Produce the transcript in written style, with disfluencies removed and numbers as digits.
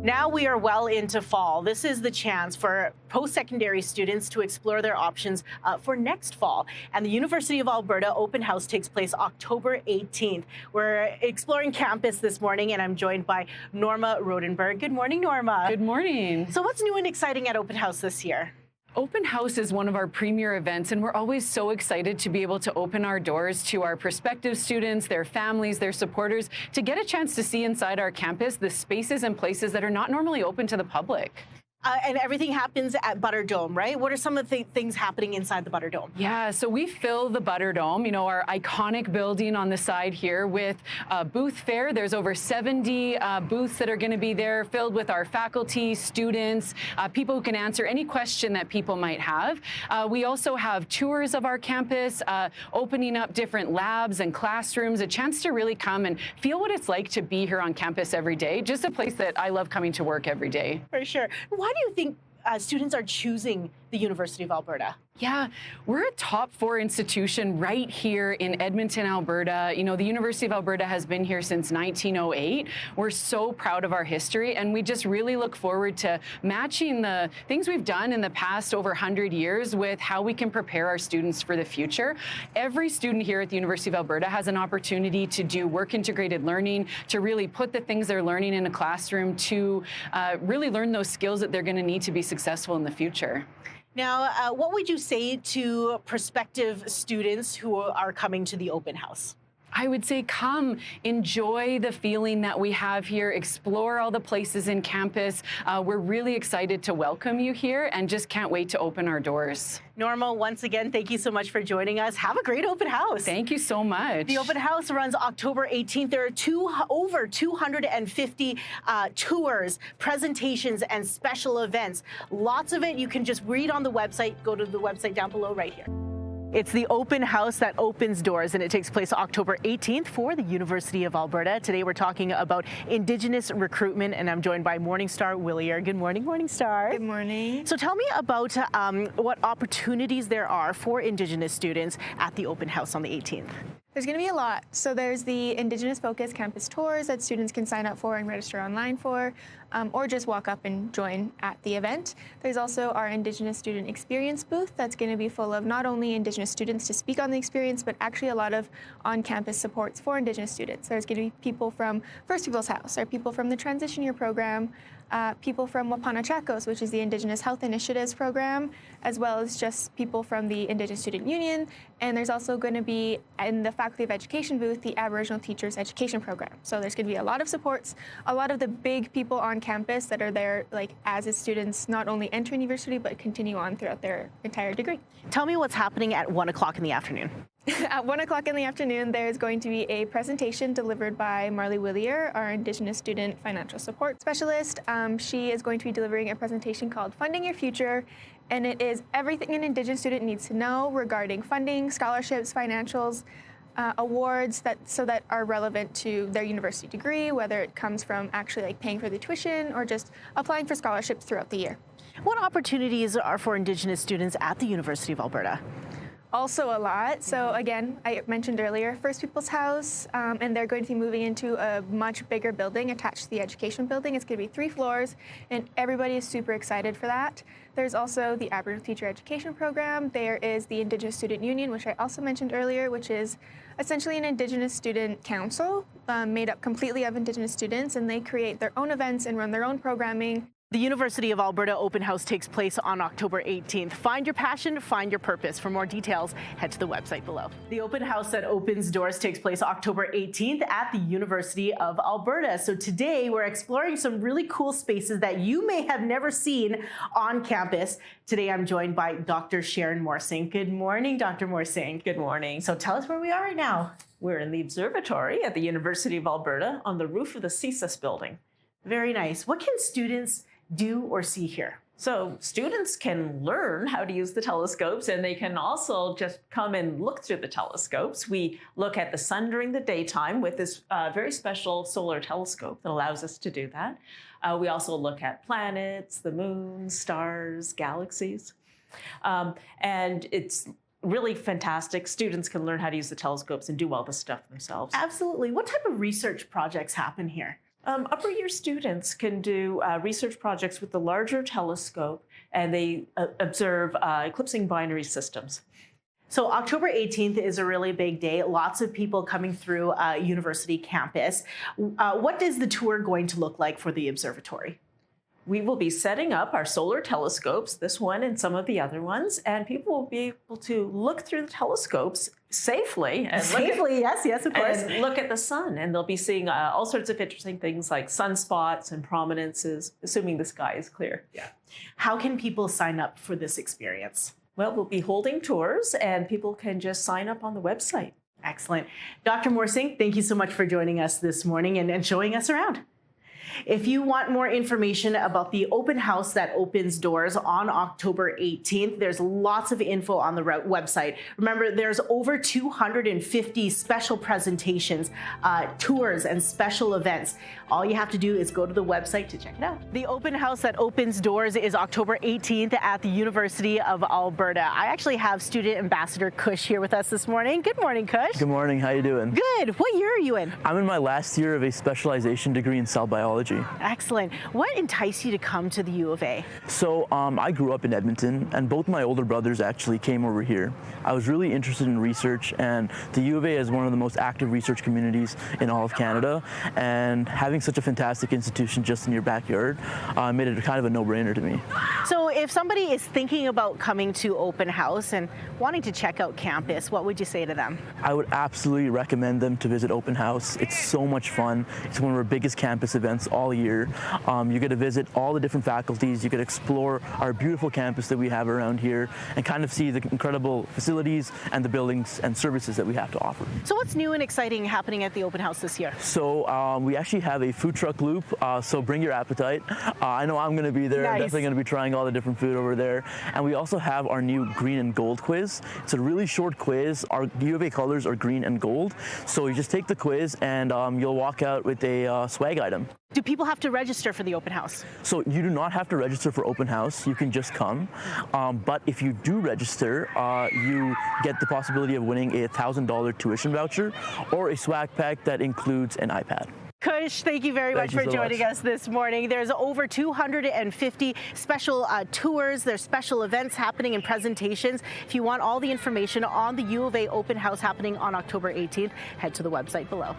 Now we are well into fall. This is the chance for post-secondary students to explore their options for next fall. And the University of Alberta Open House takes place October 18th. We're exploring campus this morning, and I'm joined by Norma Rodenberg. Good morning, Norma. Good morning. So what's new and exciting at Open House this year? Open House is one of our premier events, and we're always so excited to be able to open our doors to our prospective students, their families, their supporters, to get a chance to see inside our campus the spaces and places that are not normally open to the public. And everything happens at Butterdome, right? What are some of the things happening inside the Butterdome? Yeah, so we fill the Butterdome, you know, our iconic building on the side here, with booth fare. There's over 70 booths that are going to be there, filled with our faculty, students, people who can answer any question that people might have. We also have tours of our campus, opening up different labs and classrooms, a chance to really come and feel what it's like to be here on campus every day. Just a place that I love coming to work every day. For sure. Why do you think students are choosing the University of Alberta? Yeah, we're a top 4 institution right here in Edmonton, Alberta. You know, the University of Alberta has been here since 1908. We're so proud of our history, and we just really look forward to matching the things we've done in the past over 100 years with how we can prepare our students for the future. Every student here at the University of Alberta has an opportunity to do work-integrated learning, to really put the things they're learning in a classroom, to really learn those skills that they're going to need to be successful in the future. Now, what would you say to prospective students who are coming to the open house? I would say come, enjoy the feeling that we have here, explore all the places in campus. We're really excited to welcome you here and just can't wait to open our doors. Norma, once again, thank you so much for joining us. Have a great open house. Thank you so much. The open house runs October 18th. There are over 250 tours, presentations, and special events. Lots of it you can just read on the website. Go to the website down below right here. It's the open house that opens doors, and it takes place October 18th for the University of Alberta. Today we're talking about Indigenous recruitment, and I'm joined by Morningstar Willier. Good morning, Morningstar. Good morning. So tell me about what opportunities there are for Indigenous students at the open house on the 18th. There's going to be a lot. So there's the Indigenous Focus campus tours that students can sign up for and register online for, or just walk up and join at the event. There's also our Indigenous Student Experience booth that's going to be full of not only Indigenous students to speak on the experience, but actually a lot of on-campus supports for Indigenous students. There's going to be people from First Peoples House, or people from the Transition Year program, people from Wapanachakos, which is the Indigenous Health Initiatives program, as well as just people from the Indigenous Student Union. And there's also going to be, in the Faculty of Education booth, the Aboriginal Teachers Education program. So there's going to be a lot of supports, a lot of the big people on campus that are there like as students not only enter university, but continue on throughout their entire degree. Tell me what's happening at 1 o'clock in the afternoon. At 1 o'clock in the afternoon, there's going to be a presentation delivered by Marley Willier, our Indigenous Student Financial Support Specialist. She is going to be delivering a presentation called Funding Your Future, and it is everything an Indigenous student needs to know regarding funding, scholarships, financials, awards that are relevant to their university degree, whether it comes from actually like paying for the tuition or just applying for scholarships throughout the year. What opportunities are for Indigenous students at the University of Alberta? Also a lot. So again, I mentioned earlier, First Peoples House, and they're going to be moving into a much bigger building attached to the education building. It's going to be 3 floors, and everybody is super excited for that. There's also the Aboriginal Teacher Education program. There is the Indigenous Student Union, which I also mentioned earlier, which is essentially an Indigenous student council made up completely of Indigenous students, and they create their own events and run their own programming. The University of Alberta Open House takes place on October 18th. Find your passion, find your purpose. For more details, head to the website below. The open house that opens doors takes place October 18th at the University of Alberta. So today we're exploring some really cool spaces that you may have never seen on campus. Today I'm joined by Dr. Sharon Morsing. Good morning, Dr. Morsing. Good morning. So tell us where we are right now. We're in the observatory at the University of Alberta on the roof of the CSIS building. Very nice. What can students do or see here? So students can learn how to use the telescopes, and they can also just come and look through the telescopes. We look at the sun during the daytime with this very special solar telescope that allows us to do that. We also look at planets, the moon, stars, galaxies. And it's really fantastic. Students can learn how to use the telescopes and do all this stuff themselves. Absolutely. What type of research projects happen here? Upper year students can do research projects with the larger telescope, and they observe eclipsing binary systems. So October 18th is a really big day. Lots of people coming through university campus. What is the tour going to look like for the observatory? We will be setting up our solar telescopes, this one and some of the other ones, and people will be able to look through the telescopes safely. And Yes, of course. And look at the sun, and they'll be seeing all sorts of interesting things like sunspots and prominences, assuming the sky is clear. Yeah. How can people sign up for this experience? Well, we'll be holding tours, and people can just sign up on the website. Excellent. Dr. Morsing, thank you so much for joining us this morning and showing us around. If you want more information about the open house that opens doors on October 18th, there's lots of info on the website. Remember, there's over 250 special presentations, tours, and special events. All you have to do is go to the website to check it out. The open house that opens doors is October 18th at the University of Alberta. I actually have student ambassador Kush here with us this morning. Good morning, Kush. Good morning. How you doing? Good. What year are you in? I'm in my last year of a specialization degree in cell biology. Excellent. What enticed you to come to the U of A? So I grew up in Edmonton, and both my older brothers actually came over here. I was really interested in research, and the U of A is one of the most active research communities in all of Canada, and having such a fantastic institution just in your backyard made it kind of a no-brainer to me. So if somebody is thinking about coming to open house and wanting to check out campus, what would you say to them? I would absolutely recommend them to visit open house. It's so much fun. It's one of our biggest campus events all year. You get to visit all the different faculties. You get to explore our beautiful campus that we have around here and kind of see the incredible facilities and the buildings and services that we have to offer. So what's new and exciting happening at the open house this year? So we actually have a food truck loop, so bring your appetite. I know I'm going to be there. Nice. I'm definitely going to be trying all the different food over there. And we also have our new green and gold quiz. It's a really short quiz. Our U of A colors are green and gold. So you just take the quiz and you'll walk out with a swag item. Do people have to register for the open house? So you do not have to register for open house. You can just come. But if you do register, you get the possibility of winning a $1,000 tuition voucher or a swag pack that includes an iPad. Kush, thank you very much for joining us this morning. There's over 250 special tours. There's special events happening and presentations. If you want all the information on the U of A open house happening on October 18th, head to the website below.